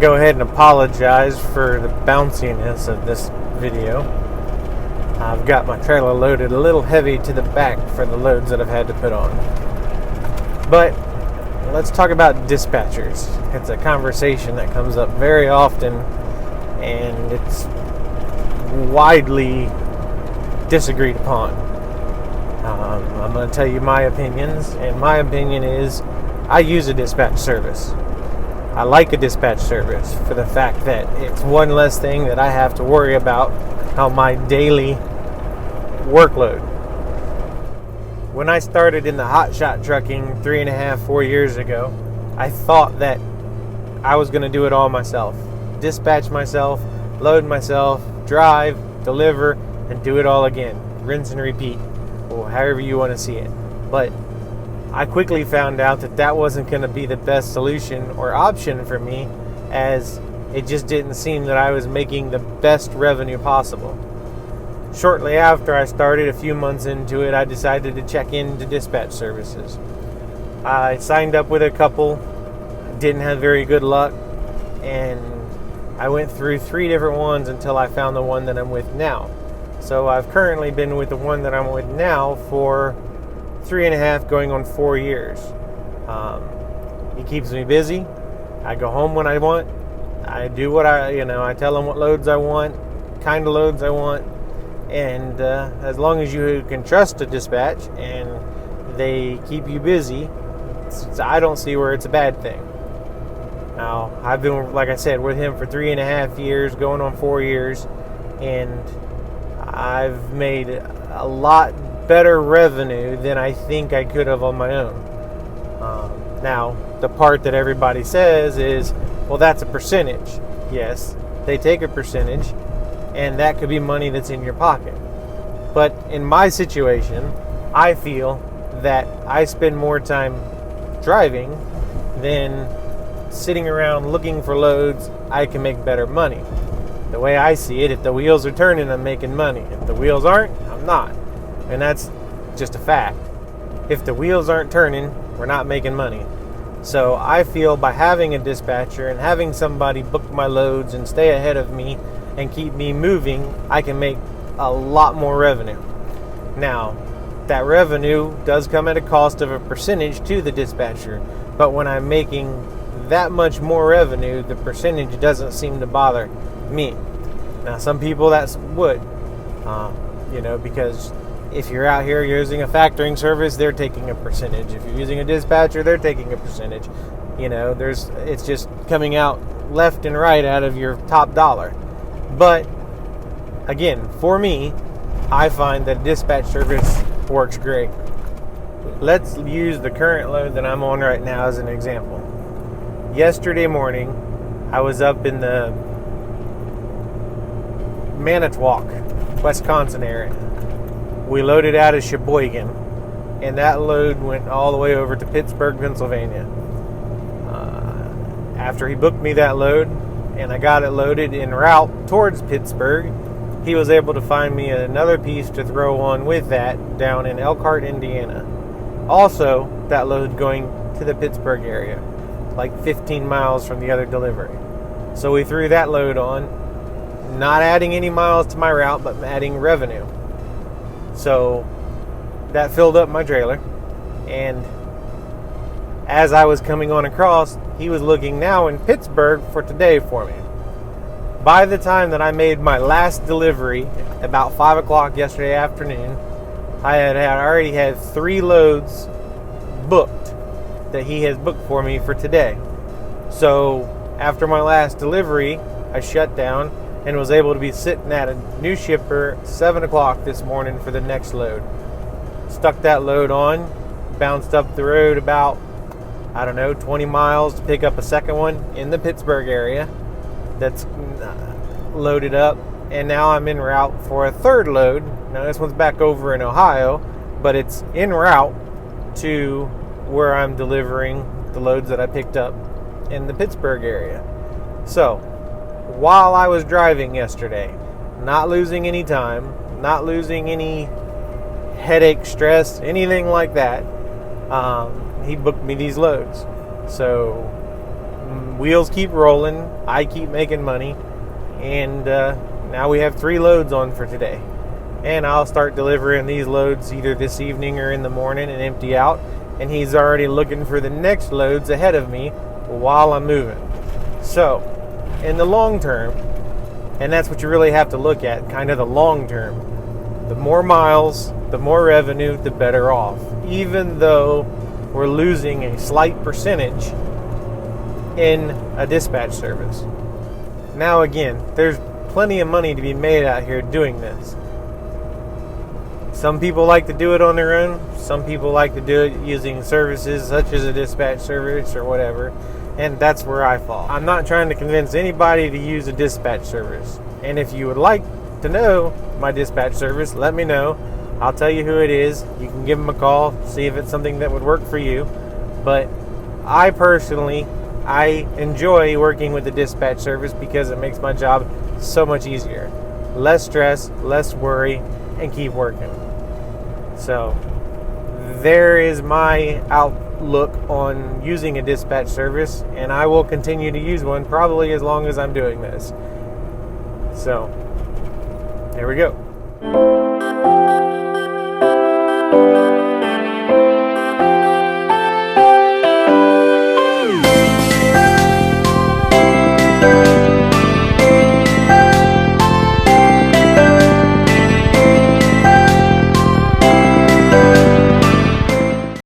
go ahead and apologize for the bounciness of this video. I've got my trailer loaded a little heavy to the back for the loads that I've had to put on. But let's talk about dispatchers. It's a conversation that comes up very often, and it's widely disagreed upon. I'm going to tell you my opinions, and my opinion is I use a dispatch service. I like a dispatch service for the fact that it's one less thing that I have to worry about on my daily workload. When I started in the HotShot trucking 3.5-4 years ago, I thought that I was going to do it all myself. Dispatch myself, load myself, drive, deliver, and do it all again. Rinse and repeat, or however you want to see it. But I quickly found out that that wasn't going to be the best solution or option for me, as it just didn't seem that I was making the best revenue possible. Shortly after I started, a few months into it, I decided to check into dispatch services. I signed up with a couple, didn't have very good luck, and I went through 3 different ones until I found the one that I'm with now. So I've currently been with the one that I'm with now for 3.5 going on 4 years. He keeps me busy. I go home when I want. I do what I tell them what loads I want, kind of loads I want. And as long as you can trust a dispatch and they keep you busy, I don't see where it's a bad thing. Now, I've been, like I said, with him for 3.5 years, going on 4 years, and I've made a lot better revenue than I think I could have on my own. Now, the part that everybody says is, well, that's a percentage. Yes, they take a percentage, and that could be money that's in your pocket. But in my situation, I feel that I spend more time driving than sitting around looking for loads. I can make better money. The way I see it, if the wheels are turning, I'm making money. If the wheels aren't, I'm not. And that's just a fact. If the wheels aren't turning, we're not making money. So I feel by having a dispatcher and having somebody book my loads and stay ahead of me and keep me moving, I can make a lot more revenue. Now, that revenue does come at a cost of a percentage to the dispatcher, but when I'm making that much more revenue, the percentage doesn't seem to bother me. Now, some people that would, because if you're out here using a factoring service, they're taking a percentage. If you're using a dispatcher, they're taking a percentage. It's just coming out left and right out of your top dollar. But again, for me, I find that dispatch service works great. Let's use the current load that I'm on right now as an example. Yesterday morning, I was up in the Manitowoc, Wisconsin area. We loaded out of Sheboygan, and that load went all the way over to Pittsburgh, Pennsylvania. After he booked me that load, and I got it loaded en route towards Pittsburgh, he was able to find me another piece to throw on with that down in Elkhart, Indiana. Also, that load going to the Pittsburgh area, like 15 miles from the other delivery. So we threw that load on, not adding any miles to my route, but adding revenue. So that filled up my trailer, and as I was coming on across, he was looking now in Pittsburgh for today for me. By the time that I made my last delivery, about 5 o'clock yesterday afternoon, I had already had 3 loads booked that he has booked for me for today. So after my last delivery, I shut down and was able to be sitting at a new shipper 7 o'clock this morning for the next load. Stuck that load on, bounced up the road about, 20 miles to pick up a second one in the Pittsburgh area that's loaded up, and now I'm en route for a third load. Now this one's back over in Ohio, but it's en route to where I'm delivering the loads that I picked up in the Pittsburgh area. So while I was driving yesterday, not losing any time, not losing any headache, stress, anything like that, he booked me these loads. So wheels keep rolling, I keep making money, and now we have 3 loads on for today. And I'll start delivering these loads either this evening or in the morning and empty out. And he's already looking for the next loads ahead of me while I'm moving. So, in the long term, and that's what you really have to look at, kind of the long term, the more miles, the more revenue, the better off. Even though we're losing a slight percentage in a dispatch service. Now again, there's plenty of money to be made out here doing this. Some people like to do it on their own. Some people like to do it using services such as a dispatch service or whatever. And that's where I fall. I'm not trying to convince anybody to use a dispatch service. And if you would like to know my dispatch service, let me know. I'll tell you who it is. You can give them a call, see if it's something that would work for you. But I personally, I enjoy working with the dispatch service because it makes my job so much easier. Less stress, less worry, and keep working. So, there is my outlook on using a dispatch service, and I will continue to use one probably as long as I'm doing this. So, here we go.